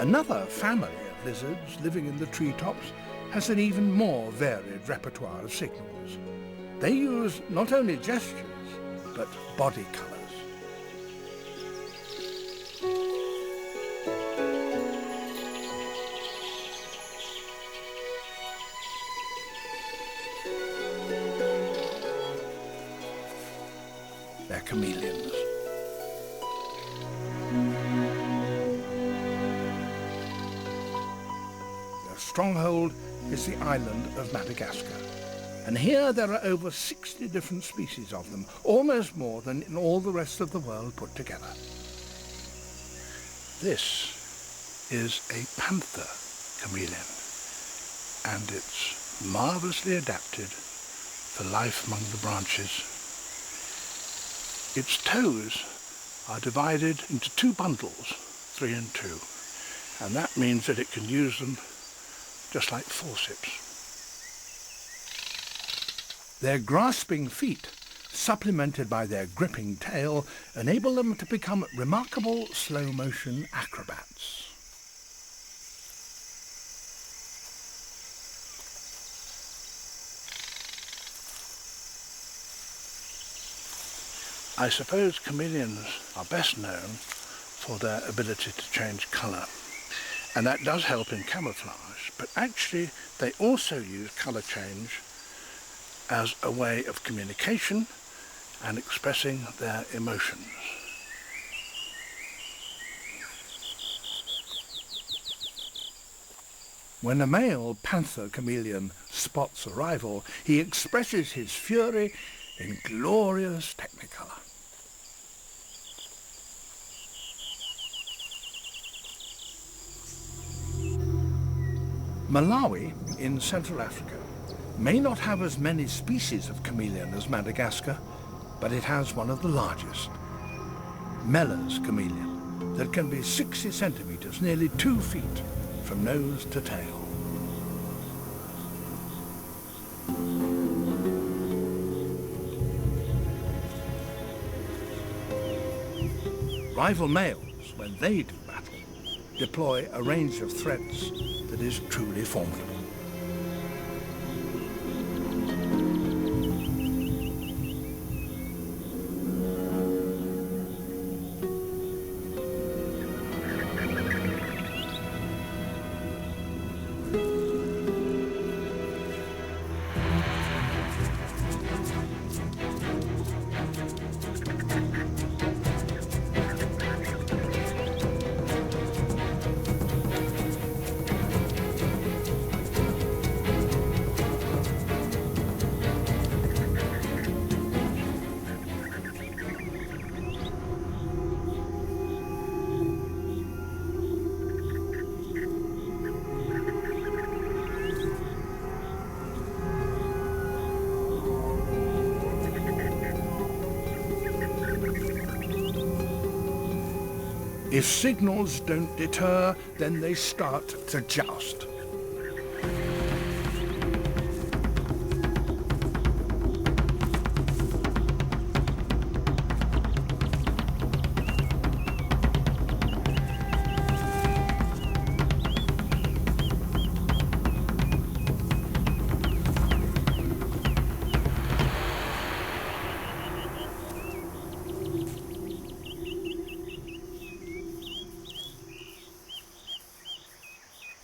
Another family of lizards living in the treetops has an even more varied repertoire of signals. They use not only gestures, but body colours. They're chameleons. Their stronghold is the island of Madagascar. And here there are over 60 different species of them, almost more than in all the rest of the world put together. This is a panther chameleon, and it's marvellously adapted for life among the branches. Its toes are divided into two bundles, 3 and 2, and that means that it can use them just like forceps. Their grasping feet, supplemented by their gripping tail, enable them to become remarkable slow-motion acrobats. I suppose chameleons are best known for their ability to change colour, and that does help in camouflage, but actually they also use colour change as a way of communication and expressing their emotions. When a male panther chameleon spots a rival, he expresses his fury in glorious technicolor. Malawi in Central Africa may not have as many species of chameleon as Madagascar, but it has one of the largest. Meller's chameleon that can be 60 centimeters, nearly 2 feet, from nose to tail. Rival males, when they do battle, deploy a range of threats that is truly formidable. If signals don't deter, then they start to joust.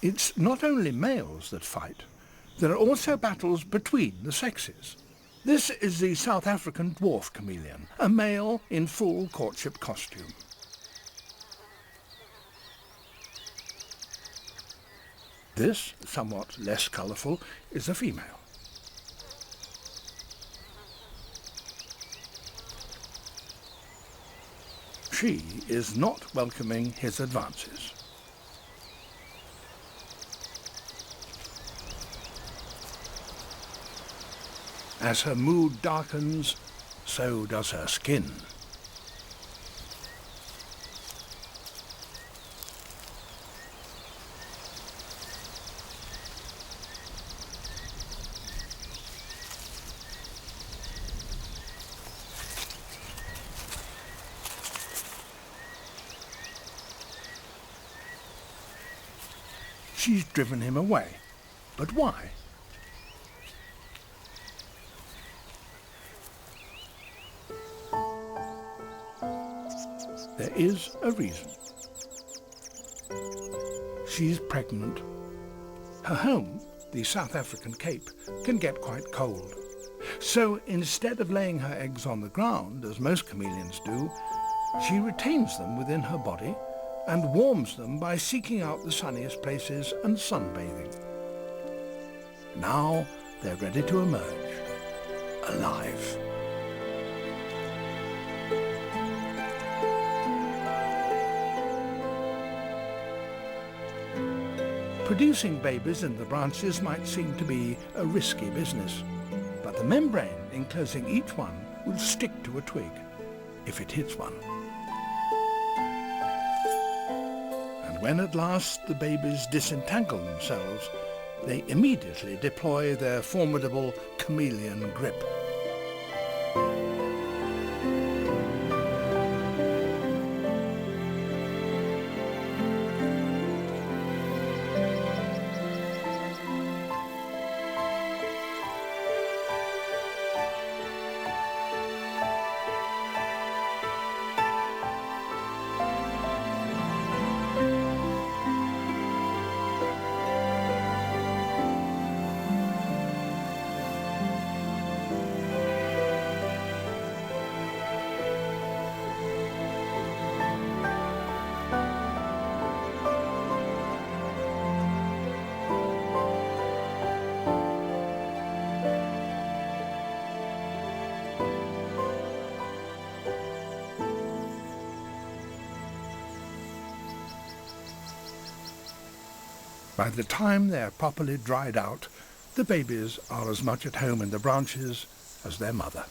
It's not only males that fight. There are also battles between the sexes. This is the South African dwarf chameleon, a male in full courtship costume. This, somewhat less colourful, is a female. She is not welcoming his advances. As her mood darkens, so does her skin. she's driven him away. But why? There is a reason. She's pregnant. Her home, the South African Cape, can get quite cold. So instead of laying her eggs on the ground, as most chameleons do, she retains them within her body and warms them by seeking out the sunniest places and sunbathing. Now they're ready to emerge, alive. Producing babies in the branches might seem to be a risky business, but the membrane enclosing each one will stick to a twig if it hits one. And when at last the babies disentangle themselves, they immediately deploy their formidable chameleon grip. By the time they are properly dried out, the babies are as much at home in the branches as their mother.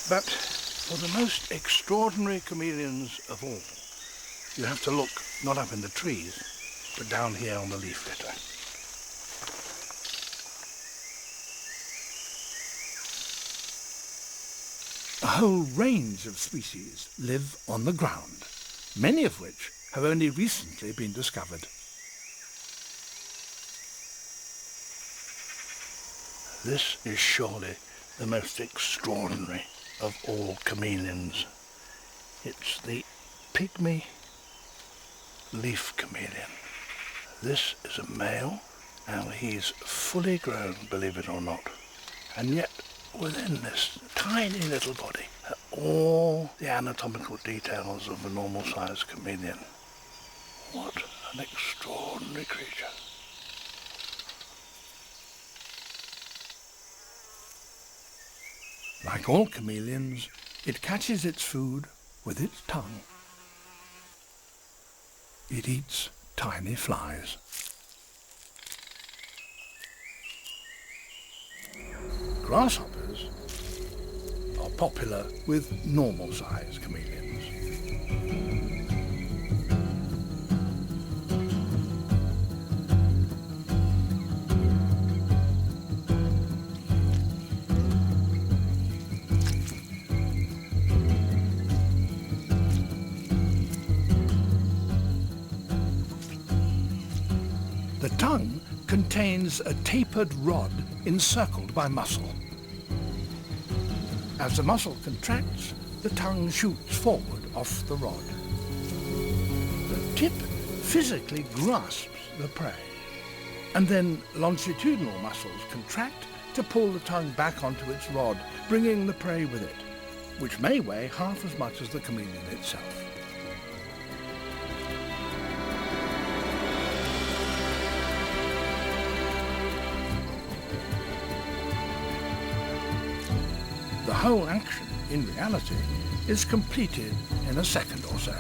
But for the most extraordinary chameleons of all, you have to look not up in the trees, but down here on the leaf litter. A whole range of species live on the ground, many of which have only recently been discovered. This is surely the most extraordinary of all chameleons. It's the pygmy leaf chameleon. This is a male, and he's fully grown, believe it or not. And yet, within this tiny little body, are all the anatomical details of a normal-sized chameleon. What an extraordinary creature. Like all chameleons, it catches its food with its tongue. It eats tiny flies. Grasshoppers are popular with normal-sized chameleons. The tongue contains a tapered rod encircled by muscle. As the muscle contracts, the tongue shoots forward off the rod. The tip physically grasps the prey, and then longitudinal muscles contract to pull the tongue back onto its rod, bringing the prey with it, which may weigh half as much as the chameleon itself. The whole action, in reality, is completed in a second or so.